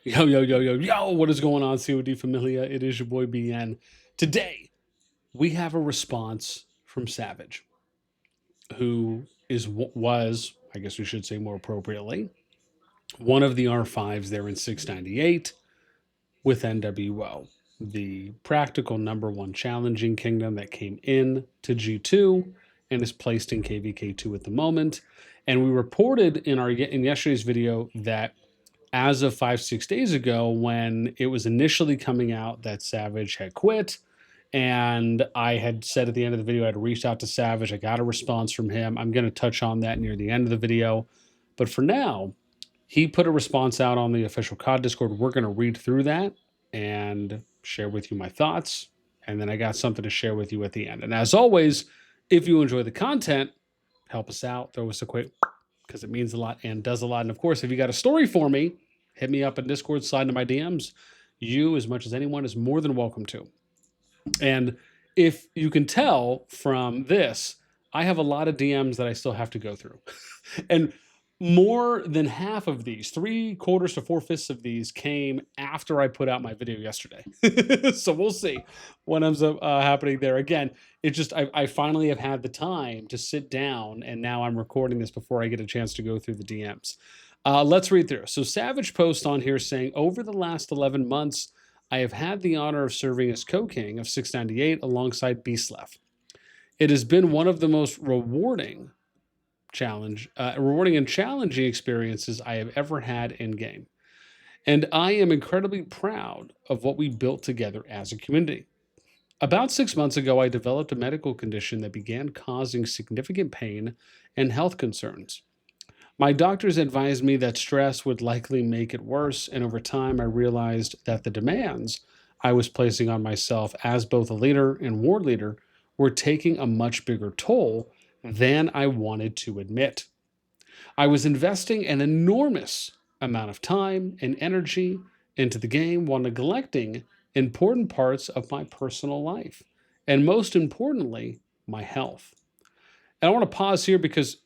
Yo, yo, yo, yo, yo, what is going on, COD Familia? It is your boy BN. Today, we have a response from Savage, who was, I guess we should say more appropriately, one of the R5s there in 698 with NWO, the practical number one challenging kingdom that came in to G2 and is placed in KVK2 at the moment. And we reported in yesterday's video that as of 5-6 days ago, when it was initially coming out that Savage had quit, and I had said at the end of the video I'd reached out to Savage. I got a response from him. I'm going to touch on that near the end of the video, but for now, he put a response out on the official COD Discord. We're going to read through that and share with you my thoughts, and then I got something to share with you at the end. And as always, if you enjoy the content, help us out. Throw us a quick, because it means a lot and does a lot. And of course, if you got a story for me, hit me up in Discord, slide into my DMs. You, as much as anyone, is more than welcome to. And if you can tell from this, I have a lot of DMs that I still have to go through. And more than half of these, 3/4 to 4/5 of these, came after I put out my video yesterday. So we'll see what ends up happening there. Again, it's just I finally have had the time to sit down, and now I'm recording this before I get a chance to go through the DMs. Let's read through. So Savage posts on here saying, over the last 11 months, I have had the honor of serving as co-king of 698 alongside Beastlef. It has been one of the most rewarding and challenging experiences I have ever had in game. And I am incredibly proud of what we built together as a community. About 6 months ago, I developed a medical condition that began causing significant pain and health concerns. My doctors advised me that stress would likely make it worse, and over time, I realized that the demands I was placing on myself as both a leader and ward leader were taking a much bigger toll than I wanted to admit. I was investing an enormous amount of time and energy into the game while neglecting important parts of my personal life, and most importantly, my health. And I want to pause here because,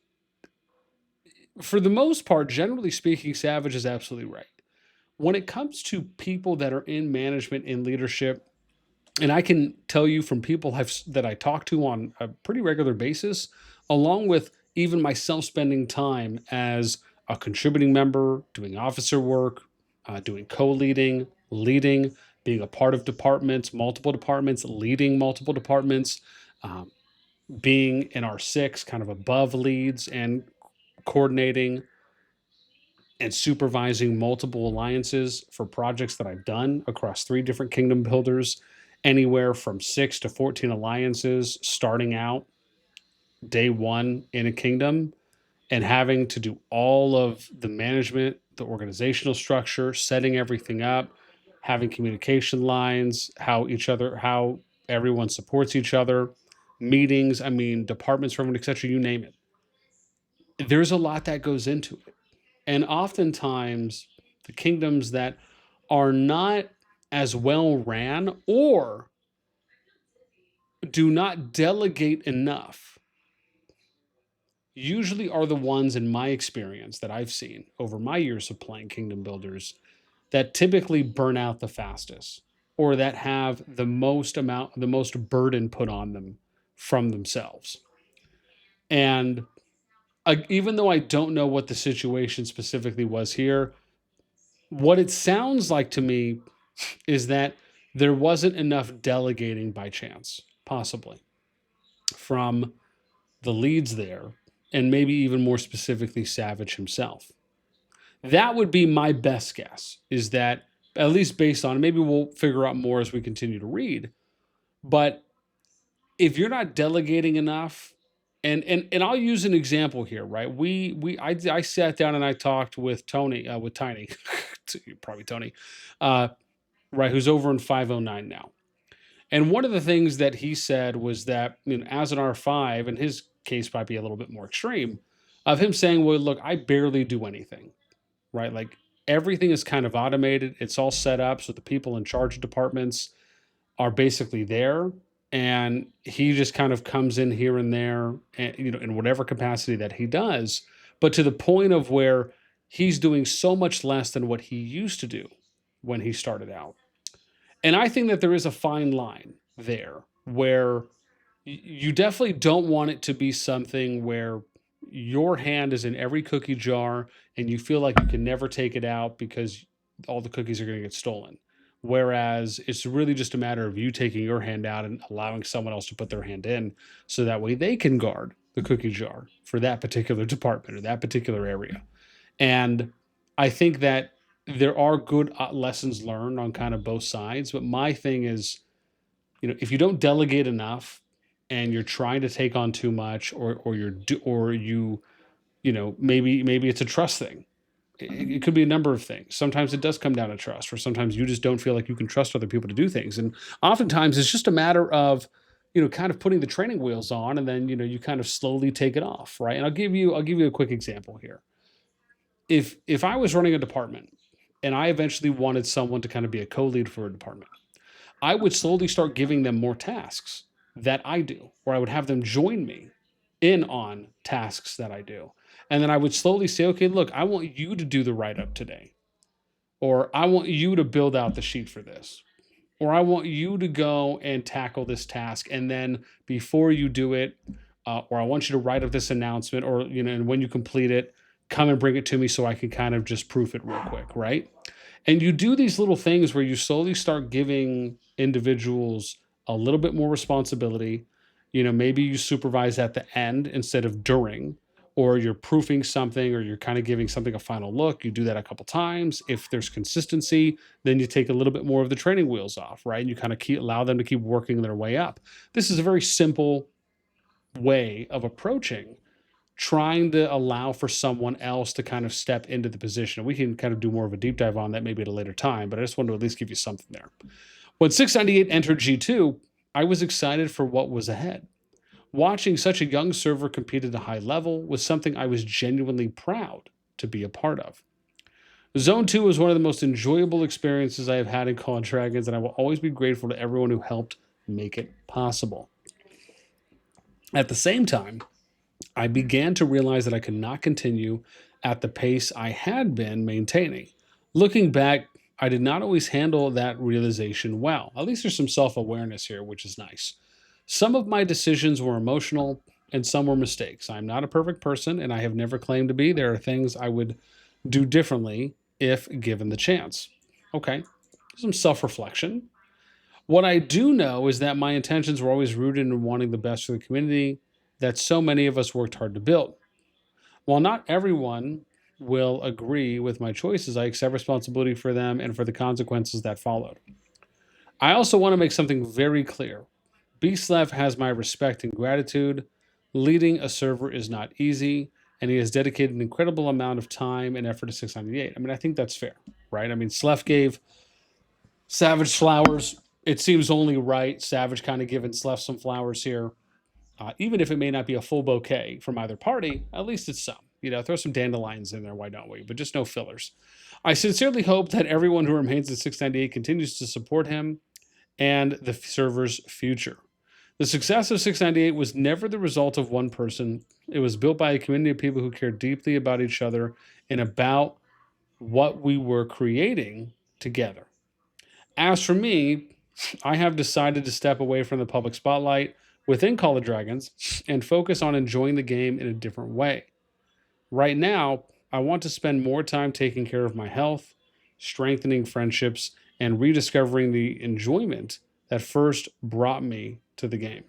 for the most part, generally speaking, Savage is absolutely right. When it comes to people that are in management and leadership, and I can tell you from people that I talk to on a pretty regular basis, along with even myself spending time as a contributing member, doing officer work, doing co-leading, leading, being a part of departments, multiple departments, leading multiple departments, being in R6, kind of above leads and coordinating and supervising multiple alliances for projects that I've done across 3 different kingdom builders, anywhere from 6 to 14 alliances, starting out day one in a kingdom and having to do all of the management, the organizational structure, setting everything up, having communication lines, how everyone supports each other, meetings, departments, from etc., you name it. There's a lot that goes into it. And oftentimes, the kingdoms that are not as well ran or do not delegate enough usually are the ones, in my experience, that I've seen over my years of playing kingdom builders, that typically burn out the fastest, or that have the most burden put on them from themselves. And even though I don't know what the situation specifically was here, what it sounds like to me is that there wasn't enough delegating by chance, possibly, from the leads there, and maybe even more specifically, Savage himself. That would be my best guess, is that, at least based on, maybe we'll figure out more as we continue to read, but if you're not delegating enough, and I'll use an example here, right? I sat down and I talked with Tony, with Tiny, probably Tony, right, who's over in 509 now. And one of the things that he said was that, as an R5, and his case might be a little bit more extreme, of him saying, well, look, I barely do anything, right? Like, everything is kind of automated. It's all set up so the people in charge of departments are basically there. And he just kind of comes in here and there, and, in whatever capacity that he does, but to the point of where he's doing so much less than what he used to do when he started out. And I think that there is a fine line there where you definitely don't want it to be something where your hand is in every cookie jar and you feel like you can never take it out because all the cookies are going to get stolen. Whereas it's really just a matter of you taking your hand out and allowing someone else to put their hand in so that way they can guard the cookie jar for that particular department or that particular area. And I think that there are good lessons learned on kind of both sides. But my thing is, if you don't delegate enough and you're trying to take on too much, or maybe it's a trust thing. It could be a number of things. Sometimes it does come down to trust, or sometimes you just don't feel like you can trust other people to do things. And oftentimes it's just a matter of, kind of putting the training wheels on, and then, you kind of slowly take it off, right? And I'll give you a quick example here. If I was running a department and I eventually wanted someone to kind of be a co-lead for a department, I would slowly start giving them more tasks that I do, or I would have them join me in on tasks that I do. And then I would slowly say, okay, look, I want you to do the write up today, or I want you to build out the sheet for this, or I want you to go and tackle this task. And then before you do it, or I want you to write up this announcement, or, and when you complete it, come and bring it to me so I can kind of just proof it real quick, right? And you do these little things where you slowly start giving individuals a little bit more responsibility. Maybe you supervise at the end instead of during, or you're proofing something, or you're kind of giving something a final look. You do that a couple times. If there's consistency, then you take a little bit more of the training wheels off, right? And you kind of allow them to keep working their way up. This is a very simple way of approaching trying to allow for someone else to kind of step into the position. We can kind of do more of a deep dive on that maybe at a later time, but I just wanted to at least give you something there. When 698 entered G2, I was excited for what was ahead. Watching such a young server compete at a high level was something I was genuinely proud to be a part of. Zone 2 was one of the most enjoyable experiences I have had in CallofDragons, and I will always be grateful to everyone who helped make it possible. At the same time, I began to realize that I could not continue at the pace I had been maintaining. Looking back, I did not always handle that realization well. At least there's some self-awareness here, which is nice. Some of my decisions were emotional and some were mistakes. I'm not a perfect person and I have never claimed to be. There are things I would do differently if given the chance. Okay, some self-reflection. What I do know is that my intentions were always rooted in wanting the best for the community that so many of us worked hard to build. While not everyone will agree with my choices, I accept responsibility for them and for the consequences that followed. I also want to make something very clear. Beastlev has my respect and gratitude. Leading a server is not easy, and he has dedicated an incredible amount of time and effort to 698. I mean, I think that's fair, right? I mean, Slef gave Savage flowers. It seems only right. Savage kind of giving Slef some flowers here. Even if it may not be a full bouquet from either party, at least it's some. Throw some dandelions in there, why don't we? But just no fillers. I sincerely hope that everyone who remains at 698 continues to support him and the server's future. The success of 698 was never the result of one person. It was built by a community of people who cared deeply about each other and about what we were creating together. As for me, I have decided to step away from the public spotlight within CallofDragons and focus on enjoying the game in a different way. Right now, I want to spend more time taking care of my health, strengthening friendships, and rediscovering the enjoyment that first brought me to the game.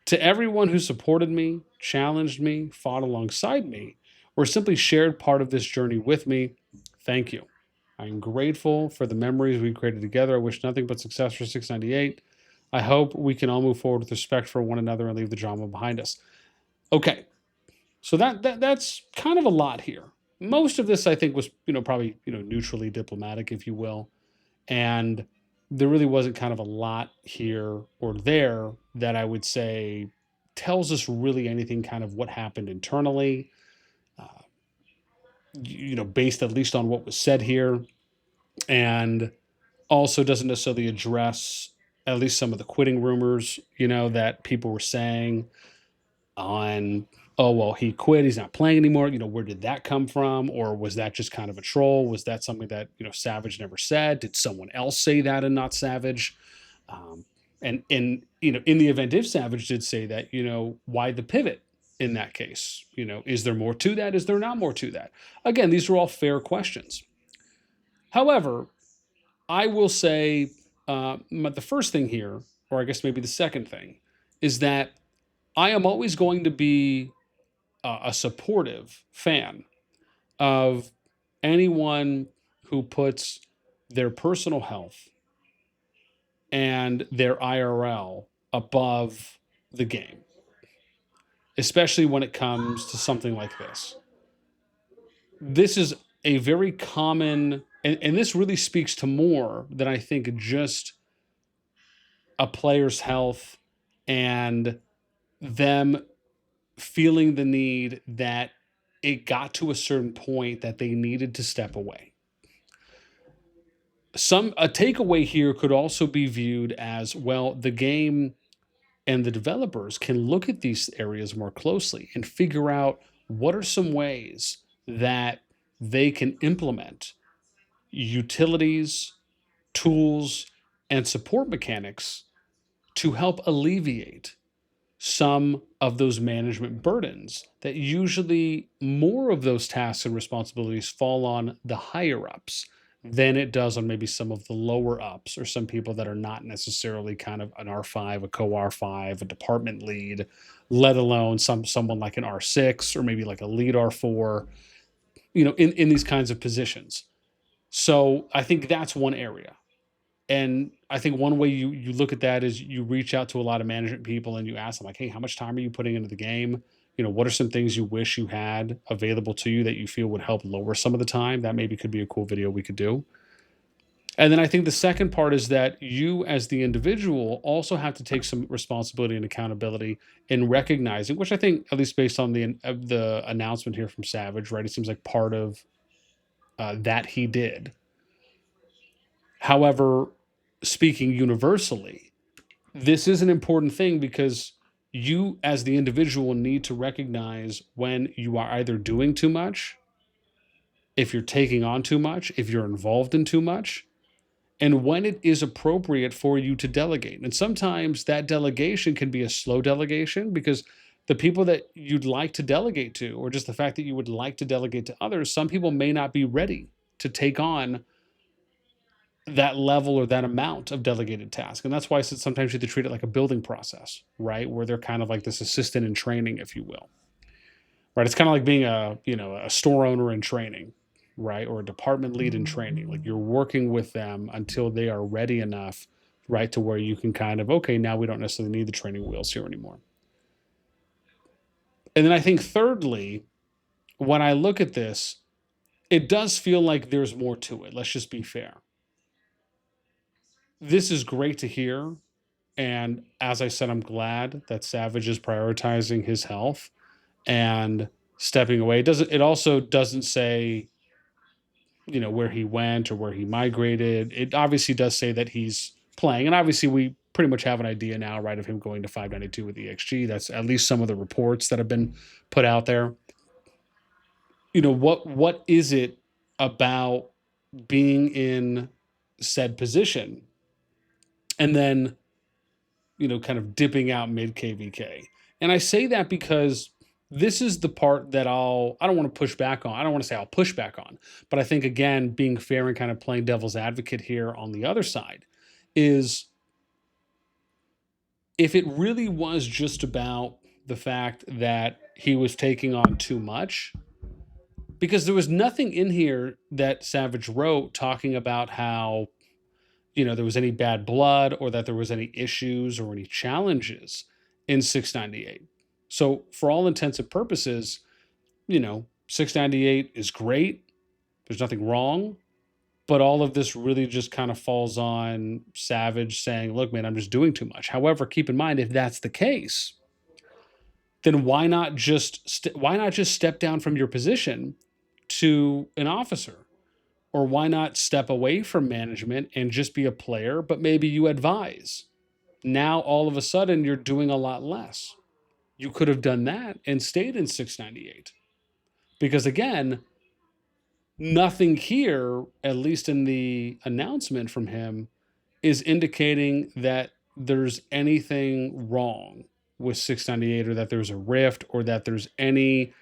To everyone who supported me, challenged me, fought alongside me, or simply shared part of this journey with me, thank you. I am grateful for the memories we created together. I wish nothing but success for 698. I hope we can all move forward with respect for one another and leave the drama behind us. Okay, so that's kind of a lot here. Most of this, I think, was probably neutrally diplomatic, if you will, and there really wasn't kind of a lot here or there that I would say tells us really anything kind of what happened internally. Based at least on what was said here, and also doesn't necessarily address at least some of the quitting rumors, that people were saying on oh, well, he quit, he's not playing anymore. Where did that come from? Or was that just kind of a troll? Was that something that, Savage never said? Did someone else say that and not Savage? Um, and in the event if Savage did say that, why the pivot in that case? Is there more to that? Is there not more to that? Again, these are all fair questions. However, I will say the first thing here, or I guess maybe the second thing, is that I am always going to be a supportive fan of anyone who puts their personal health and their IRL above the game, especially when it comes to something like this. This is a very common, and this really speaks to more than I think just a player's health and them feeling the need that it got to a certain point that they needed to step away. A takeaway here could also be viewed as, well, the game and the developers can look at these areas more closely and figure out what are some ways that they can implement utilities, tools, and support mechanics to help alleviate some of those management burdens that usually more of those tasks and responsibilities fall on the higher ups than it does on maybe some of the lower ups or some people that are not necessarily kind of an R5, a co-R5, a department lead, let alone someone like an R6 or maybe like a lead R4, in these kinds of positions. So I think that's one area. And I think one way you look at that is you reach out to a lot of management people and you ask them like, hey, how much time are you putting into the game? What are some things you wish you had available to you that you feel would help lower some of the time? That maybe could be a cool video we could do. And then I think the second part is that you as the individual also have to take some responsibility and accountability in recognizing, which I think, at least based on the announcement here from Savage, right? It seems like part of that he did. However, speaking universally, this is an important thing because you, as the individual, need to recognize when you are either doing too much, if you're taking on too much, if you're involved in too much, and when it is appropriate for you to delegate. And sometimes that delegation can be a slow delegation because the people that you'd like to delegate to, or just the fact that you would like to delegate to others, some people may not be ready to take on that level or that amount of delegated task. And that's why I said sometimes you have to treat it like a building process, right? Where they're kind of like this assistant in training, if you will. Right? It's kind of like being a store owner in training, right? Or a department lead in training. Like you're working with them until they are ready enough, right? To where you can kind of, okay, now we don't necessarily need the training wheels here anymore. And then I think thirdly, when I look at this, it does feel like there's more to it. Let's just be fair. This is great to hear. And as I said, I'm glad that Savage is prioritizing his health and stepping away. It also doesn't say, where he went or where he migrated. It obviously does say that he's playing. And obviously we pretty much have an idea now, right, of him going to 592 with EXG. That's at least some of the reports that have been put out there. What is it about being in said position and then kind of dipping out mid KVK? And I say that because this is the part that I don't want to push back on. I don't want to say I'll push back on, but I think, again, being fair and kind of playing devil's advocate here on the other side is if it really was just about the fact that he was taking on too much, because there was nothing in here that Savage wrote talking about how there was any bad blood or that there was any issues or any challenges in 698. So for all intents and purposes, 698 is great. There's nothing wrong. But all of this really just kind of falls on Savage saying, look, man, I'm just doing too much. However, keep in mind, if that's the case, then why not just step down from your position to an officer? Or why not step away from management and just be a player, but maybe you advise? Now, all of a sudden, you're doing a lot less. You could have done that and stayed in 698. Because again, nothing here, at least in the announcement from him, is indicating that there's anything wrong with 698 or that there's a rift or that there's anything,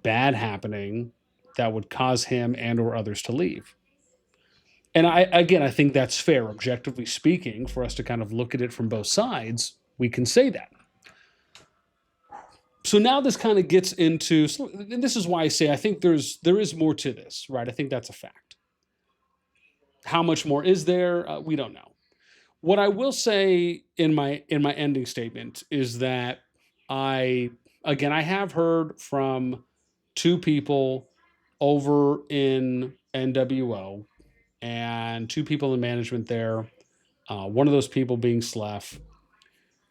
bad happening that would cause him and or others to leave. And I think that's fair, objectively speaking, for us to kind of look at it from both sides. We can say that. So now this kind of gets into, and this is why I say I think there is more to this, right? I think that's a fact. How much more is there? We don't know. What I will say in my ending statement is that I I have heard from two people over in NWO and two people in management there. One of those people being Sleph,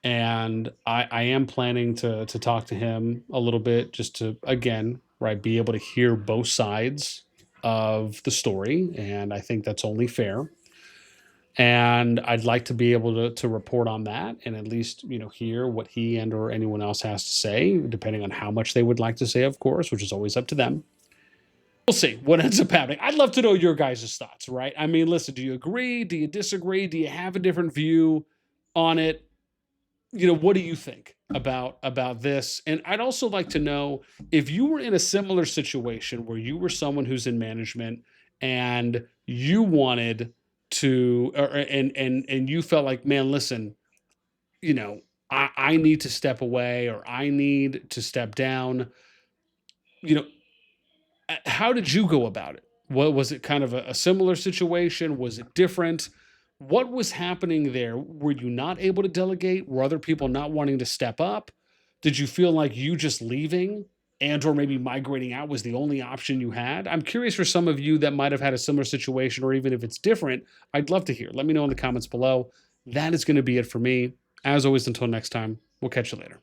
and I am planning to talk to him a little bit just to again right be able to hear both sides of the story, and I think that's only fair. And I'd like to be able to report on that and at least hear what he and or anyone else has to say, depending on how much they would like to say, of course, which is always up to them. We'll see what ends up happening. I'd love to know your guys' thoughts, right? I mean, listen, do you agree? Do you disagree? Do you have a different view on it? What do you think about this? And I'd also like to know if you were in a similar situation where you were someone who's in management and you wanted to and you felt like, man, listen, I need to step away or I need to step down. You know, how did you go about it? What was it, kind of a similar situation? Was it different? What was happening there? Were you not able to delegate? Were other people not wanting to step up? Did you feel like you just leaving and or maybe migrating out was the only option you had? I'm curious for some of you that might have had a similar situation, or even if it's different, I'd love to hear. Let me know in the comments below. That is going to be it for me. As always, until next time, we'll catch you later.